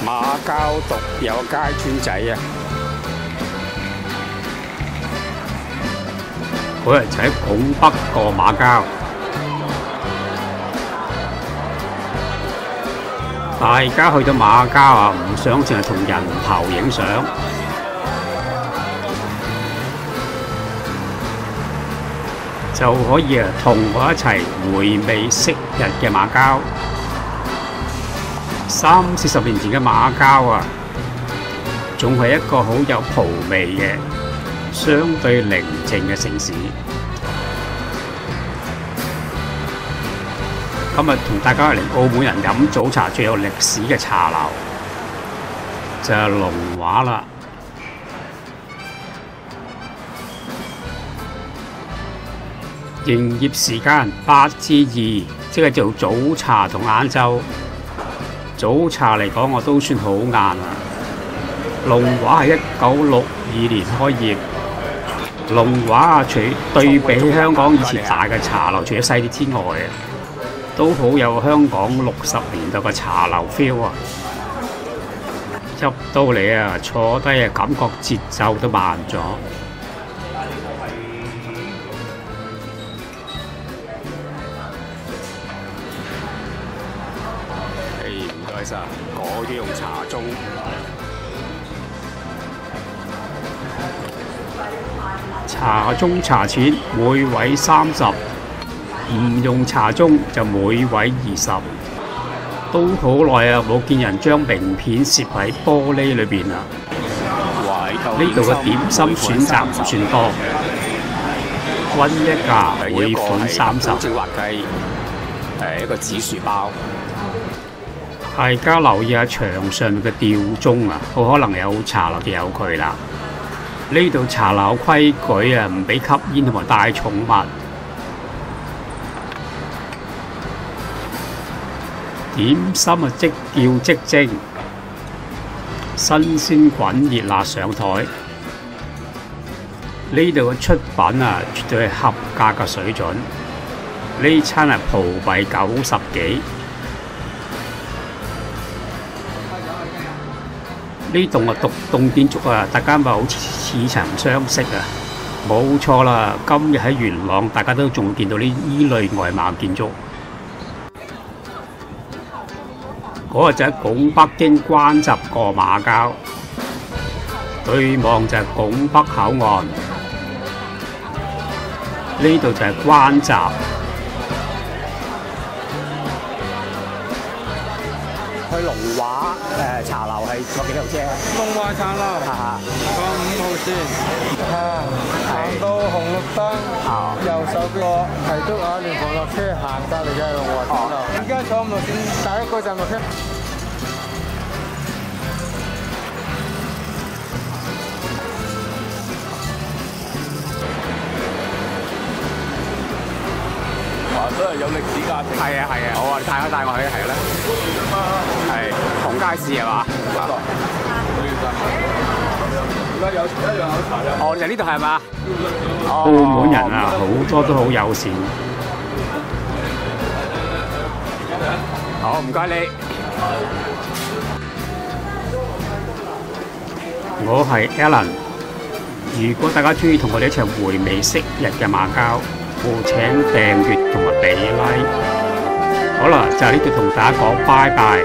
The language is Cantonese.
馬交獨有街村仔啊！嗰日就喺拱北過馬交，大家去到馬交啊，唔想淨係同人頭影相，就可以同我一齊回味昔日嘅馬交。30-40年前嘅馬交啊，仲係一個好有葡味嘅相對寧靜嘅城市。今日同大家嚟澳門人飲早茶最有歷史嘅茶樓就係龍華啦。營業時間8至2，即係做早茶同晏晝。早茶嚟講，我都算好晏啦。龍華係1962年開業。龍華啊，除對比起香港以前大嘅茶樓，除咗細啲之外，都好有香港60年代嘅茶樓 feel 啊！入到嚟啊，坐低啊，感覺節奏都慢咗。唔該晒，嗰啲用茶盅。茶盅茶錢每位30，唔用茶盅就每位20。都好耐啊，冇見人將名片攝喺玻璃裏邊啦。呢度嘅點心選擇唔算多，均一價每款30。正滑雞，一個紫薯包。大家留意下牆上面嘅吊鐘啊，好可能有茶樓就有佢啦。呢度茶樓規矩啊，唔俾吸煙同埋帶寵物。點心啊，即叫即蒸，新鮮滾熱辣上台。呢度嘅出品啊，絕對係合格嘅水準。呢餐係葡幣90幾。呢棟啊，獨棟建築啊，大家咪好似曾相識啊！冇錯啦，今日喺元朗，大家都仲會見到呢類外貌建築。嗰個就喺拱北經關閘過馬交，對望就係拱北口岸。呢度就係關閘。去龍華茶樓係坐幾多號車啊？龍華茶樓坐5號線，行到紅綠燈，右手邊提督亞聯防落車，行隔離嘅龍華茶樓。而家坐5號線，第一個站落車。都係有歷史價值。係啊，好啊，你帶我去係啦。係同街市係嘛？而家有一樣有茶嘅。哦，就呢度係嘛？澳門人啊，好多都好友善。好，唔該你。我係 Alan。如果大家鍾意同我哋一齊回味昔日嘅馬交，請訂閱同埋俾 like。好啦，就喺呢度同大家講拜拜。